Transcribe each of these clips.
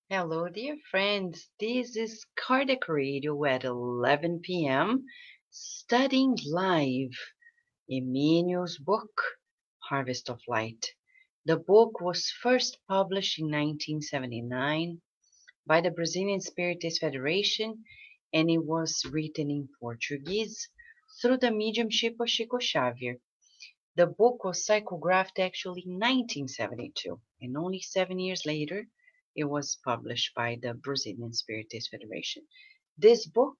Hello, dear friends. This is Cardiac Radio at 11 p.m. Studying live Emmanuel's book, Harvest of Light. The book was first published in 1979 by the Brazilian Spiritist Federation, and it was written in Portuguese through the mediumship of Chico Xavier. The book was psychographed actually in 1972, and only 7 years later, it was published by the Brazilian Spiritist Federation. This book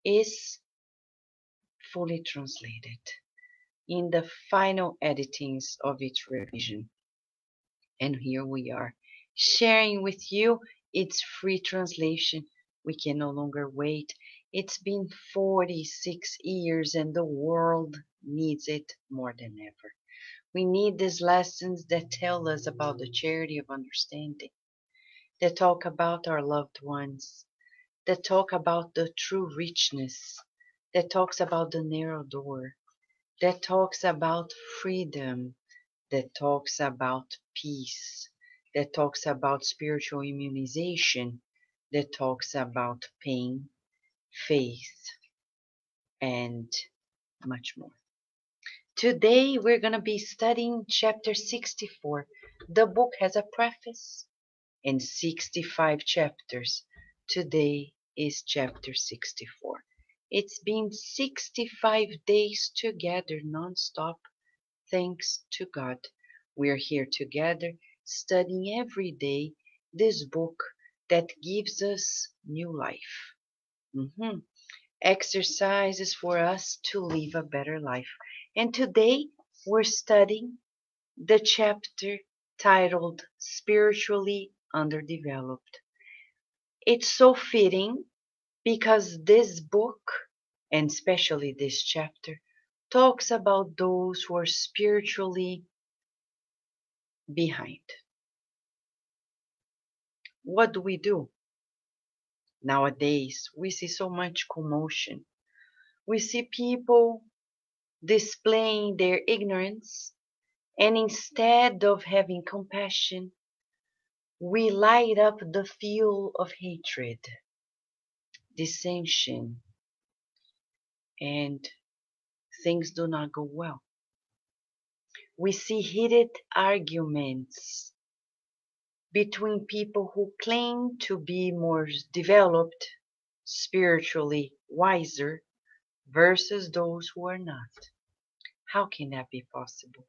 is fully translated in the final editings of its revision. And here we are, sharing with you its free translation. We can no longer wait. It's been 46 years and the world needs it more than ever. We need these lessons that tell us about the charity of understanding, that talk about our loved ones, that talk about the true richness, that talks about the narrow door, that talks about freedom, that talks about peace, that talks about spiritual immunization, that talks about pain, faith, and much more. Today we're going to be studying chapter 64. The book has a preface and 65 chapters. Today is chapter 64. It's been 65 days together non-stop. Thanks to God. We're here together studying every day this book that gives us new life. Exercises for us to live a better life. And today we're studying the chapter titled Spiritually Underdeveloped. It's so fitting because this book, and especially this chapter, talks about those who are spiritually behind. What do we do? Nowadays, we see so much commotion. We see people displaying their ignorance, and instead of having compassion, we light up the fuel of hatred, dissension, and things do not go well. We see heated arguments between people who claim to be more developed, spiritually wiser, versus those who are not. How can that be possible?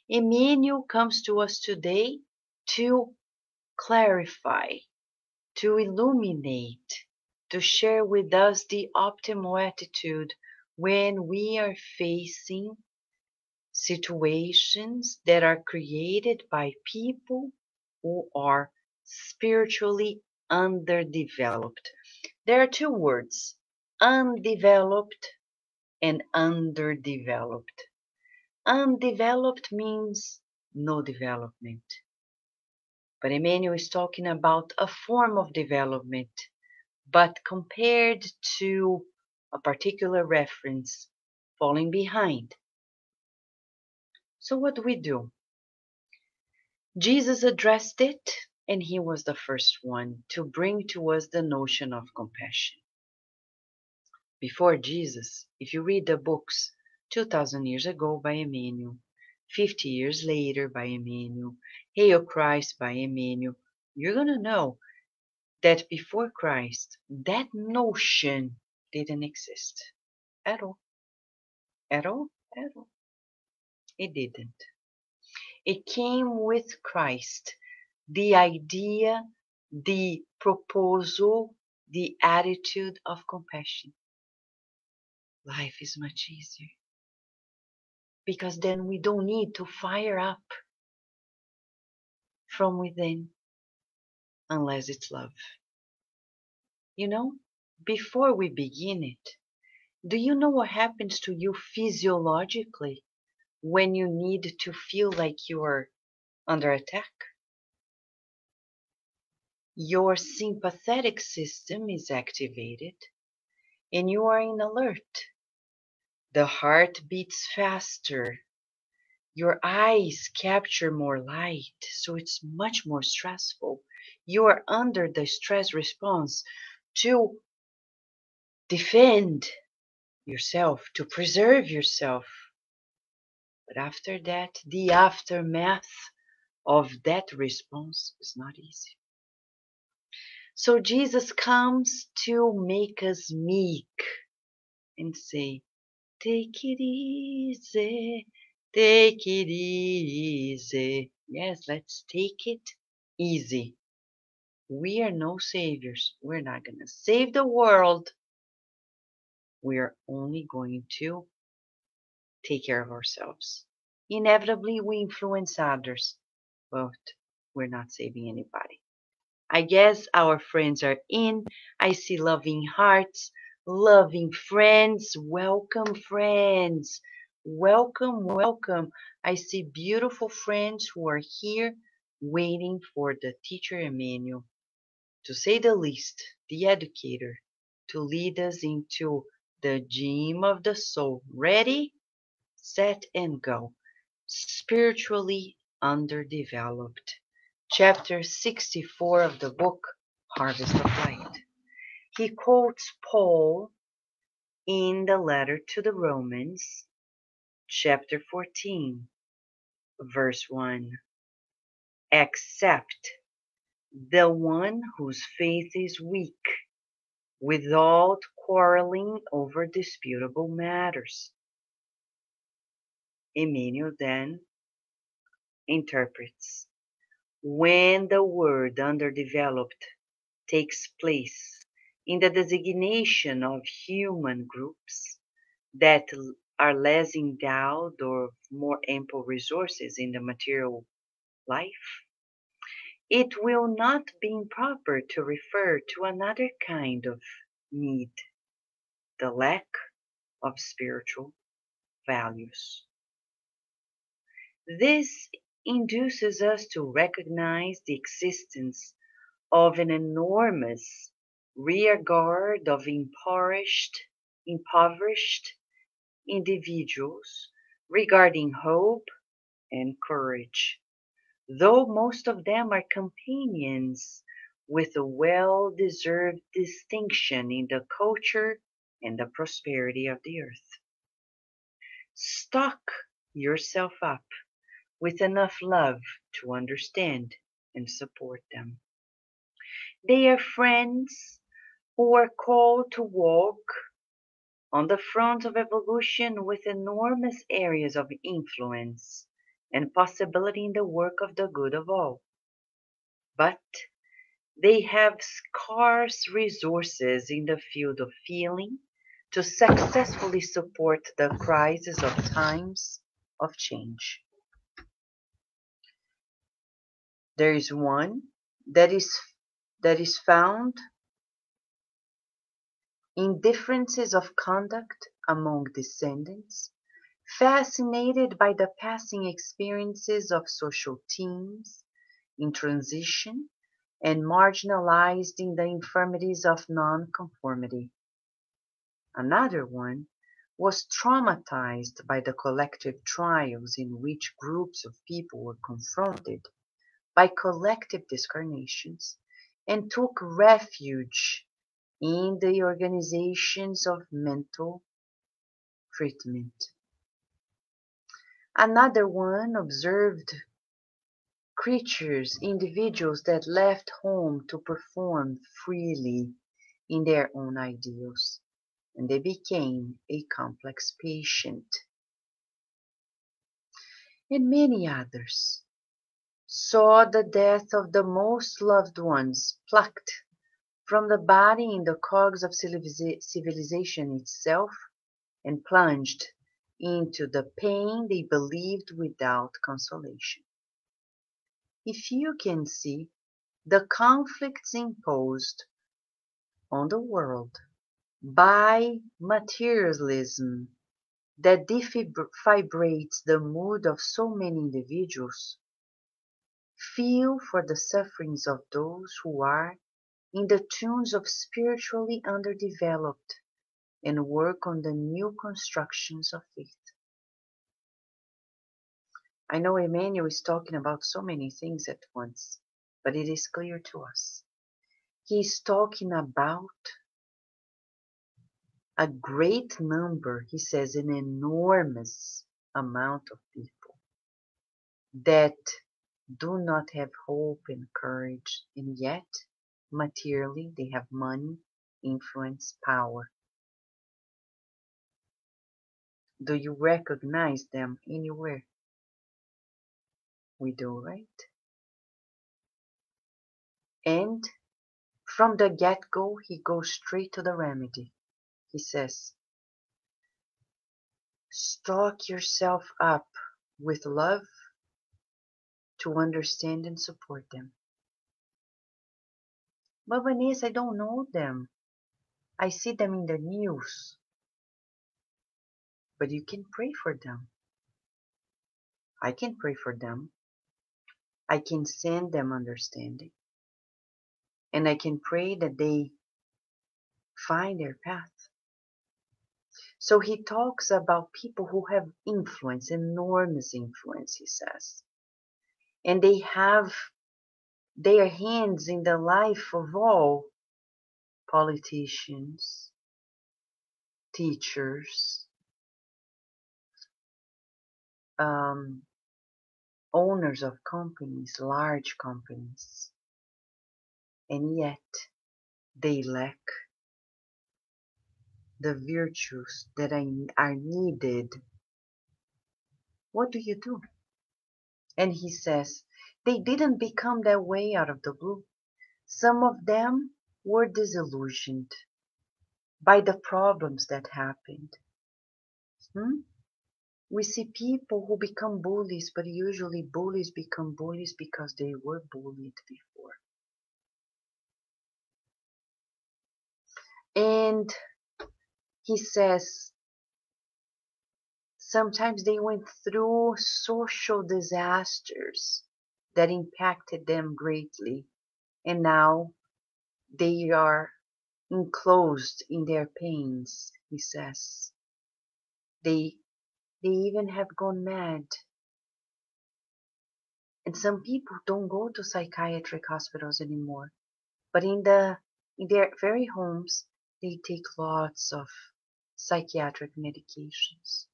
Emmanuel comes to us today to clarify, to illuminate, to share with us the optimal attitude when we are facing situations that are created by people who are spiritually underdeveloped. There are two words, undeveloped and underdeveloped. Undeveloped means no development. But Emmanuel is talking about a form of development, but compared to a particular reference, falling behind. So what do we do? Jesus addressed it, and he was the first one to bring to us the notion of compassion. Before Jesus, if you read the books 2,000 years ago by Emmanuel, 50 years later by Emmanuel, Hail Christ by Emmanuel, you're going to know that before Christ, that notion didn't exist at all. At all? At all. It didn't. It came with Christ. The idea, the proposal, the attitude of compassion. Life is much easier. Because then we don't need to fire up from within unless it's love. You know, before we begin it, do you know what happens to you physiologically when you need to feel like you are under attack? Your sympathetic system is activated and you are in alert. The heart beats faster. Your eyes capture more light, so it's much more stressful. You are under the stress response to defend yourself, to preserve yourself. But after that, the aftermath of that response is not easy. So Jesus comes to make us meek and say, take it easy, take it easy. Yes, let's take it easy. We are no saviors. We're not going to save the world. We are only going to take care of ourselves. Inevitably, we influence others, but we're not saving anybody. I guess our friends are in. I see loving hearts, loving friends. Welcome, friends. Welcome, welcome. I see beautiful friends who are here waiting for the teacher Emmanuel, to say the least, the educator, to lead us into the gym of the soul. Ready, set, and go. Spiritually underdeveloped. Chapter 64 of the book Harvest of Light. He quotes Paul in the letter to the Romans, chapter 14, verse 1. Except the one whose faith is weak, without quarreling over disputable matters. Emmanuel then interprets. When the word underdeveloped takes place in the designation of human groups that are less endowed or more ample resources in the material life, it will not be improper to refer to another kind of need, the lack of spiritual values. This induces us to recognize the existence of an enormous rearguard of impoverished individuals regarding hope and courage, though most of them are companions with a well-deserved distinction in the culture and the prosperity of the earth. Stock yourself up with enough love to understand and support them. They are friends who are called to walk on the front of evolution with enormous areas of influence and possibility in the work of the good of all. But they have scarce resources in the field of feeling to successfully support the crisis of times of change. There is one that is found in differences of conduct among descendants, fascinated by the passing experiences of social teams in transition and marginalized in the infirmities of nonconformity. Another one was traumatized by the collective trials in which groups of people were confronted by collective discarnations and took refuge in the organizations of mental treatment. Another one observed creatures, individuals that left home to perform freely in their own ideals, and they became a complex patient. And many others saw the death of the most loved ones plucked from the body in the cogs of civilization itself and plunged into the pain they believed without consolation. If you can see the conflicts imposed on the world by materialism that defibrates the mood of so many individuals, feel for the sufferings of those who are in the tunes of spiritually underdeveloped and work on the new constructions of faith. I know Emmanuel is talking about so many things at once, but it is clear to us. He's talking about a great number, he says, an enormous amount of people that do not have hope and courage, and yet, materially, they have money, influence, power. Do you recognize them anywhere? We do, right? And from the get-go, he goes straight to the remedy. He says, stock yourself up with love to understand and support them. But Vanessa, I don't know them. I see them in the news. But you can pray for them. I can pray for them. I can send them understanding. And I can pray that they find their path. So he talks about people who have influence, enormous influence, he says. And they have their hands in the life of all politicians, teachers, owners of companies, large companies. And yet they lack the virtues that are needed. What do you do? And he says, they didn't become that way out of the blue. Some of them were disillusioned by the problems that happened. We see people who become bullies, but usually bullies become bullies because they were bullied before. And he says, sometimes they went through social disasters that impacted them greatly, and now they are enclosed in their pains, he says. They even have gone mad. And some people don't go to psychiatric hospitals anymore, but in their very homes, they take lots of psychiatric medications.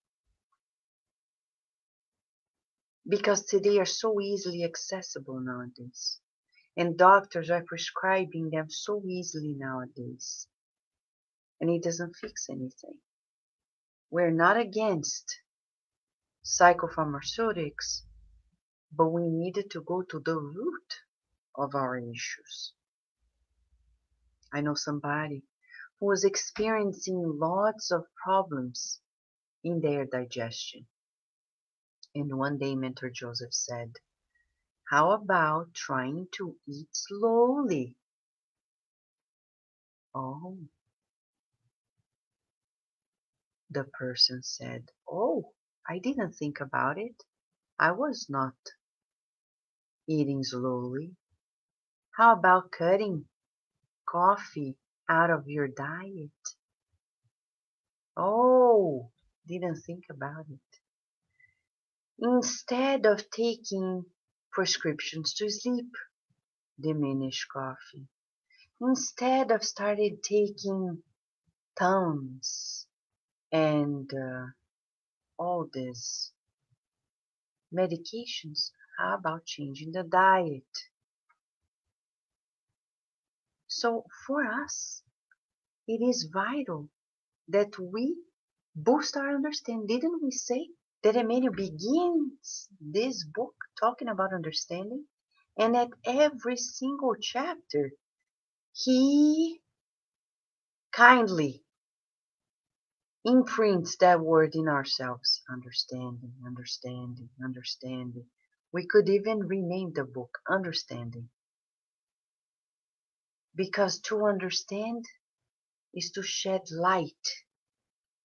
Because they are so easily accessible nowadays. And doctors are prescribing them so easily nowadays. And it doesn't fix anything. We're not against psychopharmaceutics, but we needed to go to the root of our issues. I know somebody who was experiencing lots of problems in their digestion. And one day Mentor Joseph said, how about trying to eat slowly? Oh, the person said, oh, I didn't think about it. I was not eating slowly. How about cutting coffee out of your diet? Oh, didn't think about it. Instead of taking prescriptions to sleep, diminish coffee. Instead of started taking Tums and all these medications, how about changing the diet? So for us, it is vital that we boost our understanding. Didn't we say that Emmanuel begins this book talking about understanding? And at every single chapter, he kindly imprints that word in ourselves. Understanding, understanding, understanding. We could even rename the book Understanding. Because to understand is to shed light,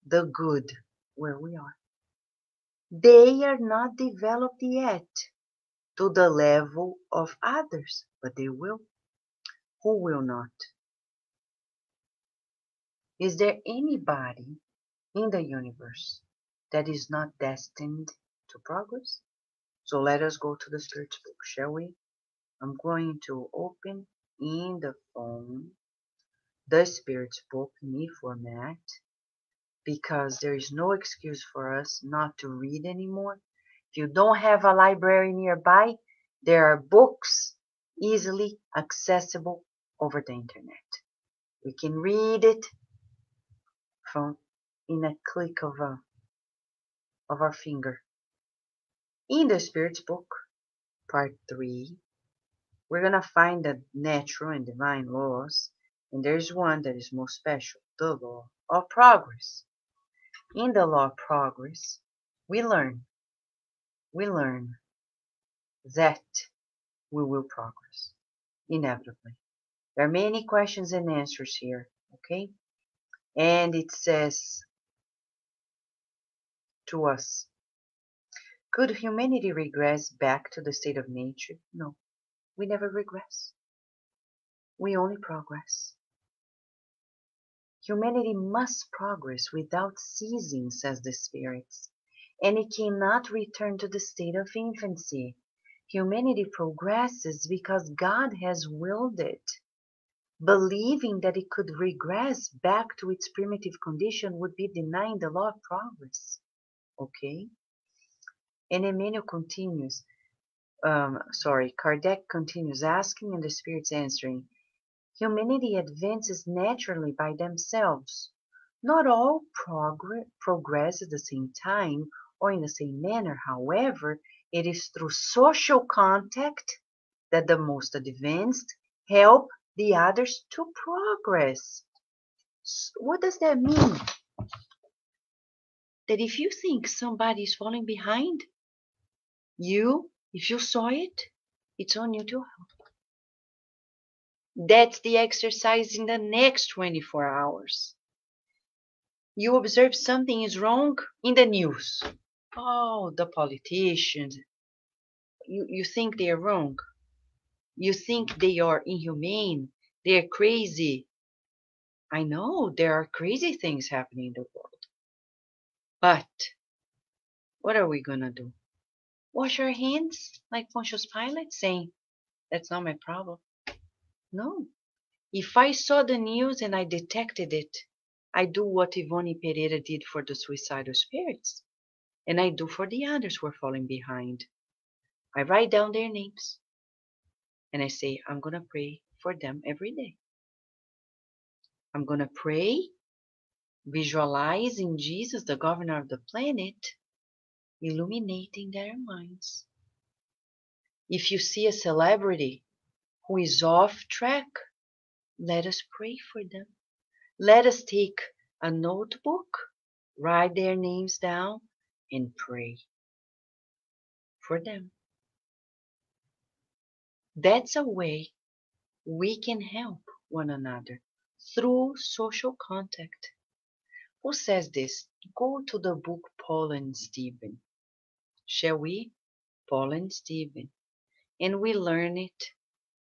the good, where we are. They are not developed yet to the level of others, but they will. Who will not? Is there anybody in the universe that is not destined to progress? So let us go to the spirit book, shall we? I'm going to open in the phone the Spirit's book in e-format because there is no excuse for us not to read anymore. If you don't have a library nearby, there are books easily accessible over the internet. We can read it from in a click of our finger. In the Spirit's book, part 3, we're going to find the natural and divine laws, and there's one that is most special, the law of progress. In the law of progress, we learn that we will progress, inevitably. There are many questions and answers here, okay? And it says to us, could humanity regress back to the state of nature? No, we never regress. We only progress. Humanity must progress without ceasing, says the spirits, and it cannot return to the state of infancy. Humanity progresses because God has willed it. Believing that it could regress back to its primitive condition would be denying the law of progress. Okay? And Emmanuel continues, Kardec continues asking and the spirits answering. Humanity advances naturally by themselves. Not all progress at the same time or in the same manner. However, it is through social contact that the most advanced help the others to progress. What does that mean? That if you think somebody is falling behind, if you saw it, it's on you to help. That's the exercise in the next 24 hours. You observe something is wrong in the news. Oh, the politicians. You think they are wrong. You think they are inhumane. They are crazy. I know there are crazy things happening in the world. But what are we going to do? Wash our hands like Pontius Pilate saying, that's not my problem. No. If I saw the news and I detected it, I do what Ivone Pereira did for the suicidal spirits. And I do for the others who are falling behind. I write down their names. And I say, I'm going to pray for them every day. I'm going to pray, visualizing Jesus, the governor of the planet, illuminating their minds. If you see a celebrity who is off track, let us pray for them. Let us take a notebook, write their names down, and pray for them. That's a way we can help one another through social contact. Who says this? Go to the book Paul and Stephen. Shall we? Paul and Stephen. And we learn it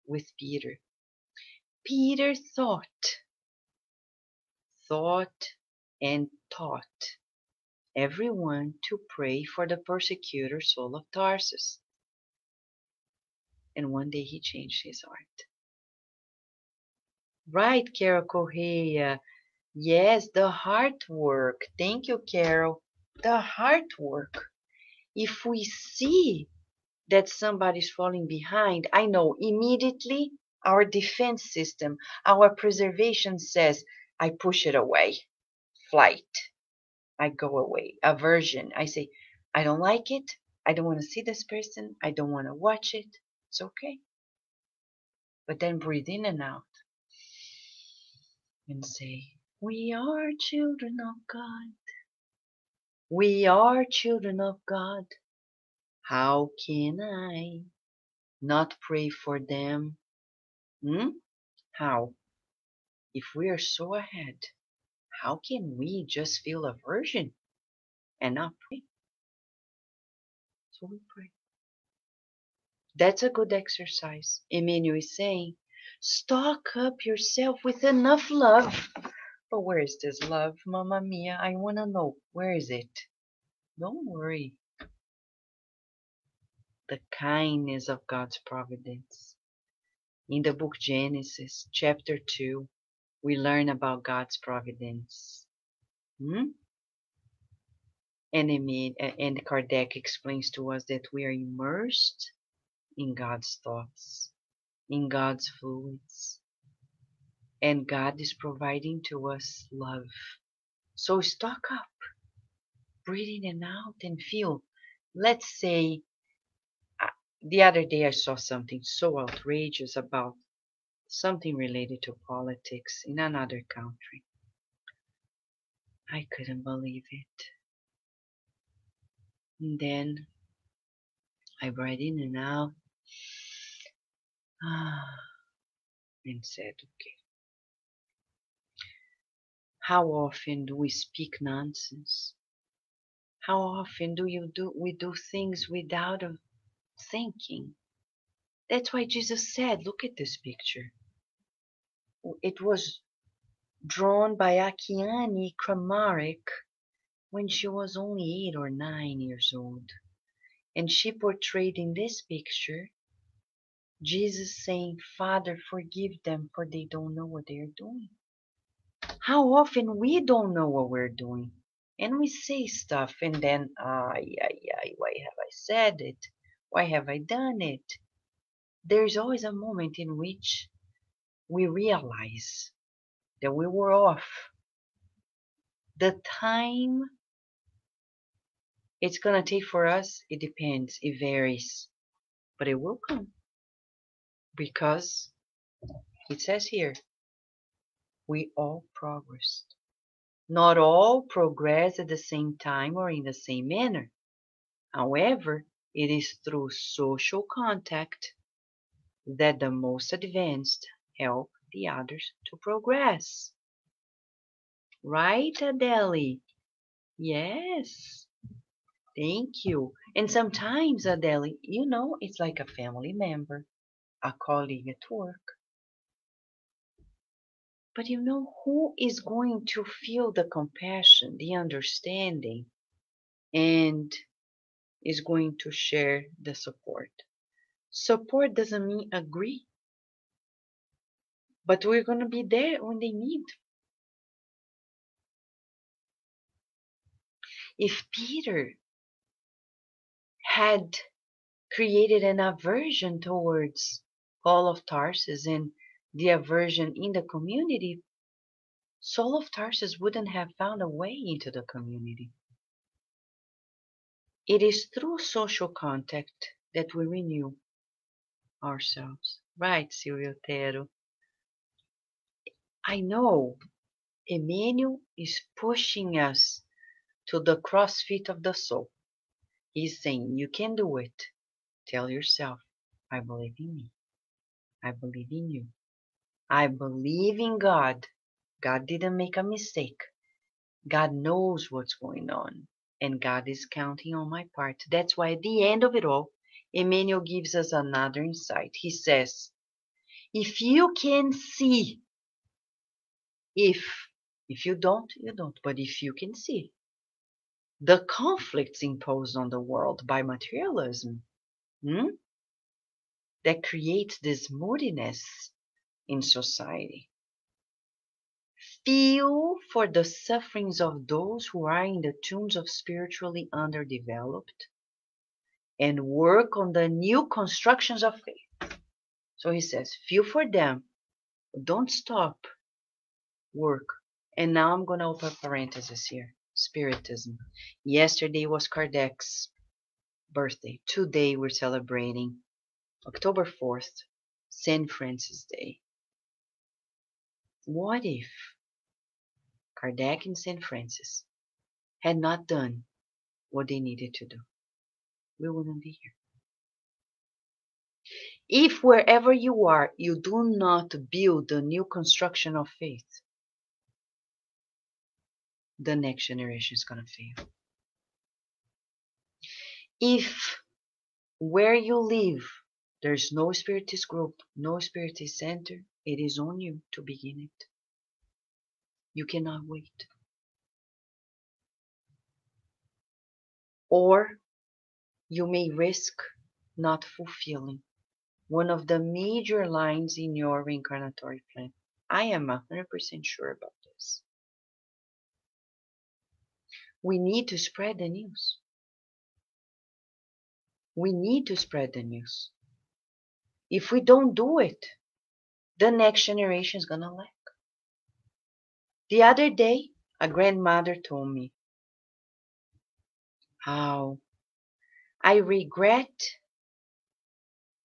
with Peter. Peter thought and taught everyone to pray for the persecutor Saul of Tarsus. And one day he changed his heart. Right, Carol Correa. Yes, the heart work. Thank you, Carol. The heart work. If we see that somebody's falling behind, I know immediately our defense system, our preservation says, I push it away. Flight. I go away. Aversion. I say, I don't like it. I don't want to see this person. I don't want to watch it. It's okay. But then breathe in and out and say, we are children of God. We are children of God. How can I not pray for them? How? If we are so ahead, how can we just feel aversion and not pray? So we pray. That's a good exercise. Emmanuel is saying, stock up yourself with enough love. But where is this love, Mamma Mia? I want to know. Where is it? Don't worry. The kindness of God's providence. In the book Genesis, chapter 2, we learn about God's providence. Hmm? And Kardec explains to us that we are immersed in God's thoughts, in God's fluids, and God is providing to us love. So stock up, breathe in and out and feel. Let's say, the other day I saw something so outrageous about something related to politics in another country. I couldn't believe it. And then I breathed in and out and said, okay, how often do we speak nonsense? How often we do things without thinking? That's why Jesus said, look at this picture. It was drawn by Akiane Kramarek when she was only 8 or 9 years old. And she portrayed in this picture Jesus saying, Father, forgive them, for they don't know what they're doing. How often we don't know what we're doing, and we say stuff, and then, why have I said it? Why have I done it? There's always a moment in which we realize that we were off. The time it's going to take for us, it depends, it varies, but it will come, because it says here, we all progressed. Not all progress at the same time or in the same manner. However, it is through social contact that the most advanced help the others to progress. Right, Adele? Yes. Thank you. And sometimes, Adele, it's like a family member, a colleague at work. But who is going to feel the compassion, the understanding, and is going to share the support? Support doesn't mean agree, but we're going to be there when they need. If Peter had created an aversion towards Paul of Tarsus and the aversion in the community, Saul of Tarsus wouldn't have found a way into the community. It is through social contact that we renew ourselves. Right, Silvio? I know Emmanuel is pushing us to the CrossFit of the soul. He's saying, you can do it. Tell yourself, I believe in me. I believe in you. I believe in God. God didn't make a mistake. God knows what's going on. And God is counting on my part. That's why at the end of it all, Emmanuel gives us another insight. He says, if you can see, if you don't, you don't. But if you can see the conflicts imposed on the world by materialism, that creates this moodiness in society. Feel for the sufferings of those who are in the tombs of spiritually underdeveloped and work on the new constructions of faith. So he says, feel for them, don't stop, work. And now I'm going to open parenthesis here. Spiritism. Yesterday was Kardec's birthday. Today we're celebrating October 4th, St. Francis Day. What if Kardec and St. Francis had not done what they needed to do? We wouldn't be here. If wherever you are, you do not build the new construction of faith, the next generation is going to fail. If where you live, there's no spiritist group, no spiritist center, it is on you to begin it. You cannot wait. Or you may risk not fulfilling one of the major lines in your reincarnatory plan. I am 100% sure about this. We need to spread the news. We need to spread the news. If we don't do it, the next generation is going to lack. The other day, a grandmother told me how I regret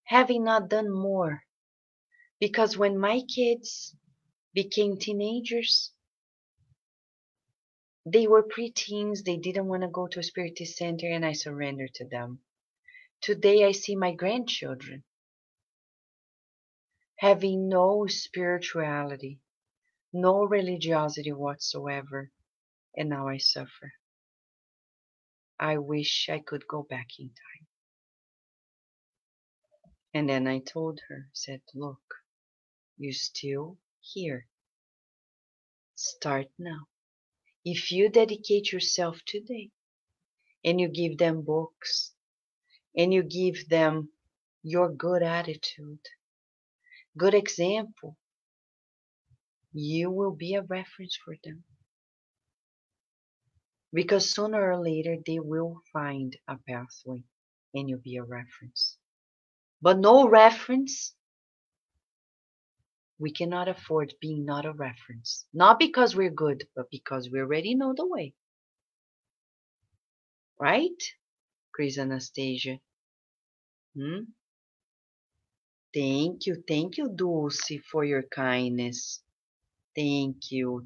having not done more, because when my kids became teenagers, they were preteens, they didn't want to go to a spiritist center, and I surrendered to them. Today I see my grandchildren having no spirituality, no religiosity whatsoever, and now I suffer. I wish I could go back in time. And then I told her, said, look, you're still here. Start now. If you dedicate yourself today, and you give them books, and you give them your good attitude, good example, you will be a reference for them. Because sooner or later they will find a pathway and you'll be a reference. But no reference, we cannot afford being not a reference. Not because we're good, but because we already know the way. Right, Chris Anastasia? Thank you, Dulce, for your kindness. Thank you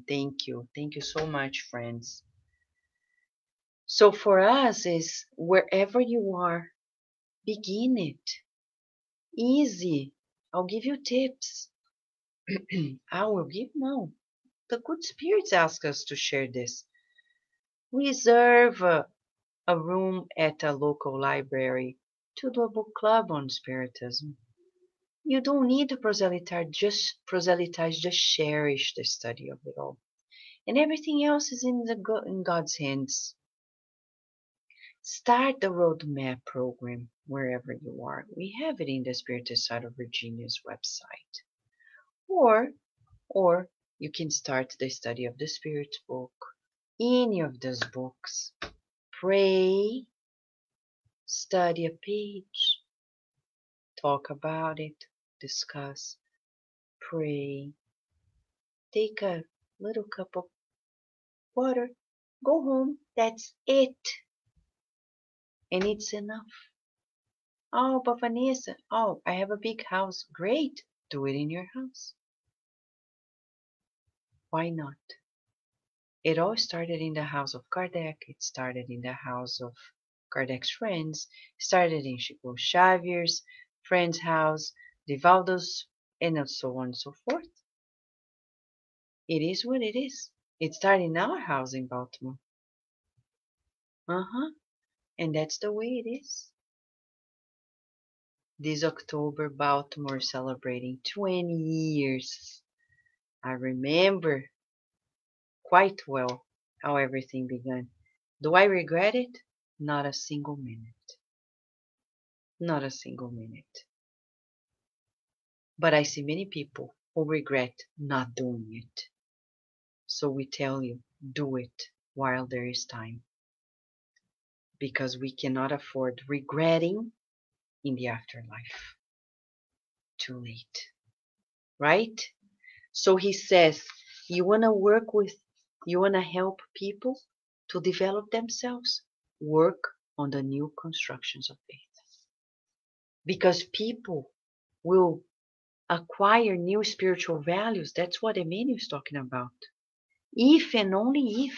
so much, friends. So for us is wherever you are, begin it. Easy. I'll give you tips. I will give no. The good spirits ask us to share this. Reserve a room at a local library to do a book club on spiritism. You don't need to proselytize, just cherish the study of it all. And everything else is in God's hands. Start the roadmap program wherever you are. We have it in the Spiritist side of Virginia's website. Or you can start the study of the Spirit book, any of those books. Pray, study a page, talk about it, discuss, pray, take a little cup of water, go home, that's it. And it's enough. Oh, but Vanessa, I have a big house. Great, do it in your house. Why not? It all started in the house of Kardec. It started in the house of Kardec's friends. It started in Chico Xavier's friend's house, Divaldo's, and so on and so forth. It is what it is. It started in our house in Baltimore. And that's the way it is. This October, Baltimore is celebrating 20 years. I remember quite well how everything began. Do I regret it? Not a single minute. Not a single minute. But I see many people who regret not doing it. So we tell you, do it while there is time. Because we cannot afford regretting in the afterlife. Too late. Right? So he says, you want to help people to develop themselves? Work on the new constructions of faith. Because people will acquire new spiritual values. That's what Emmanuel is talking about. If and only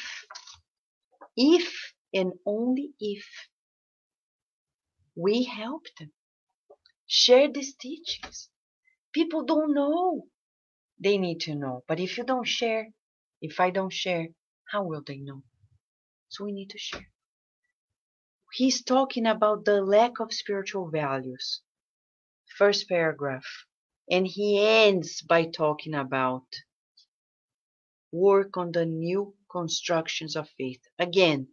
if and only if we help them. Share these teachings. People don't know. They need to know. But if you don't share, if I don't share, how will they know? So we need to share. He's talking about the lack of spiritual values. First paragraph. And he ends by talking about work on the new constructions of faith. Again,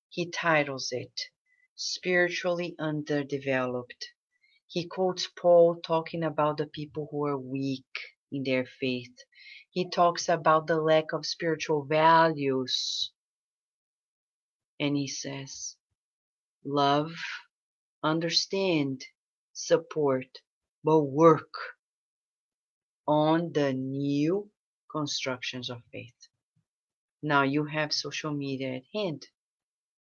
he titles it Spiritually Underdeveloped. He quotes Paul talking about the people who are weak in their faith. He talks about the lack of spiritual values. And he says, love, understand, support, but work on the new constructions of faith. Now you have social media at hand.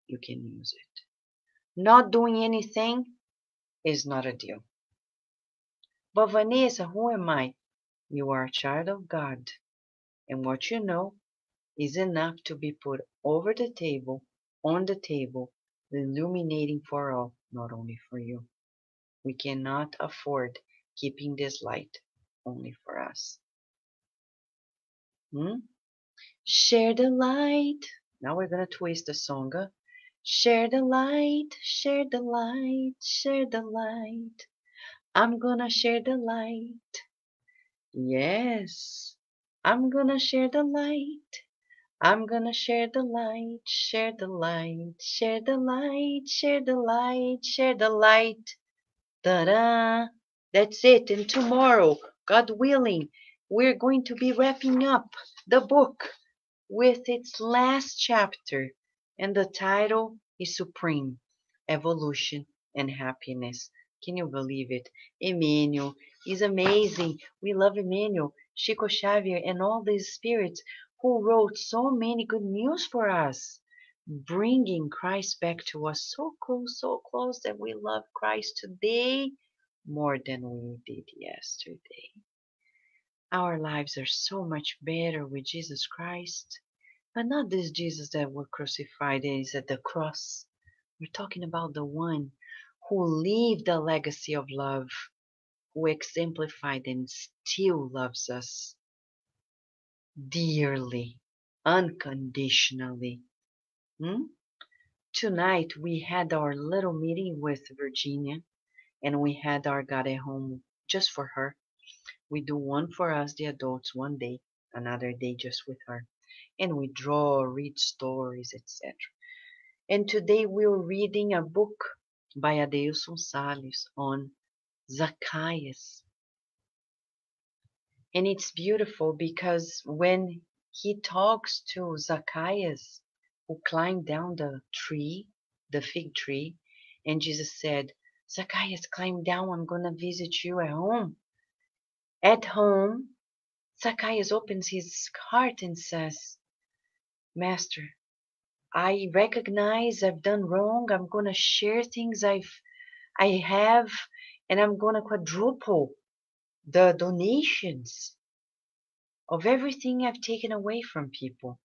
You can use it. Not doing anything is not a deal. But Vanessa, who am I? You are a child of God. And what you know is enough to be put over the table, on the table, illuminating for all, not only for you. We cannot afford keeping this light only for us. Share the light. Now we're going to twist the song. Share the light, share the light, share the light. I'm gonna share the light. Yes, I'm gonna share the light. I'm gonna share the light, share the light, share the light, share the light, share the light. Ta-da! That's it. And tomorrow, God willing, we're going to be wrapping up the book with its last chapter. And the title is Supreme Evolution and Happiness. Can you believe it? Emmanuel is amazing. We love Emmanuel, Chico, Xavier, and all these spirits who wrote so many good news for us, bringing Christ back to us so close that we love Christ today more than we did yesterday. Our lives are so much better with Jesus Christ, but not this Jesus that was crucified and is at the cross. We're talking about the one who lived a legacy of love, who exemplified and still loves us dearly, unconditionally. Tonight we had our little meeting with Virginia, and we had our God at home just for her. We do one for us, the adults, one day, another day just with her. And we draw, read stories, etc. And today we're reading a book by Adeilson Salles on Zacchaeus. And it's beautiful because when he talks to Zacchaeus, who climbed down the tree, the fig tree, and Jesus said, Zacchaeus, climb down, I'm going to visit you at home. At home, Zacchaeus opens his heart and says, Master, I recognize I've done wrong. I'm going to share things I have, and I'm going to quadruple the donations of everything I've taken away from people.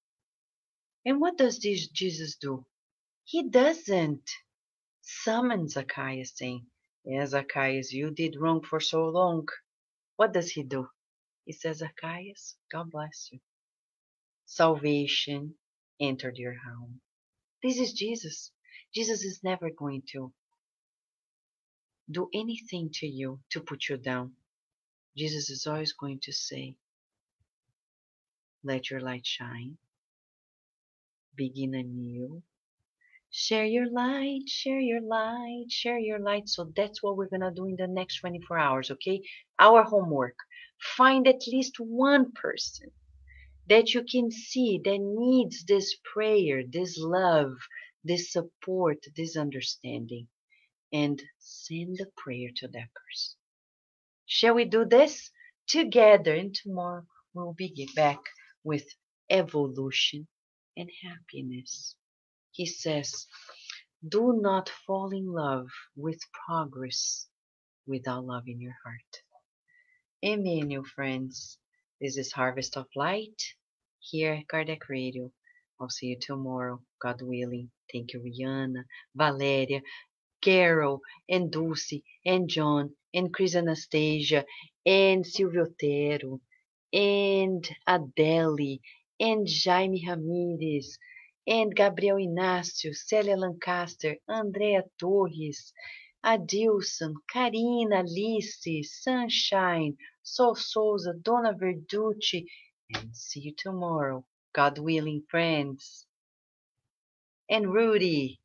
And what does this Jesus do? He doesn't summon Zacchaeus saying, yeah, Zacchaeus, you did wrong for so long. What does he do? He says, Zacchaeus, God bless you. Salvation entered your home. This is Jesus. Jesus is never going to do anything to you to put you down. Jesus is always going to say, let your light shine, begin anew, share your light, share your light, share your light. So that's what we're going to do in the next 24 hours, okay? Our homework. Find at least one person that you can see that needs this prayer, this love, this support, this understanding, and send the prayer to that person. Shall we do this together? And tomorrow we'll be back with evolution and happiness. He says, do not fall in love with progress without love in your heart. Emmanuel, friends. This is Harvest of Light here at Kardec Radio. I'll see you tomorrow, God willing. Thank you, Rihanna, Valéria, Carol, and Dulce, and John, and Chris Anastasia, and Silvio Otero, and Adele, and Jaime Ramirez, and Gabriel Inácio, Célia Lancaster, Andrea Torres, Adilson, Karina, Alice, Sunshine, Sol Souza, Dona Verducci, and see you tomorrow, God willing, friends. And Rudy.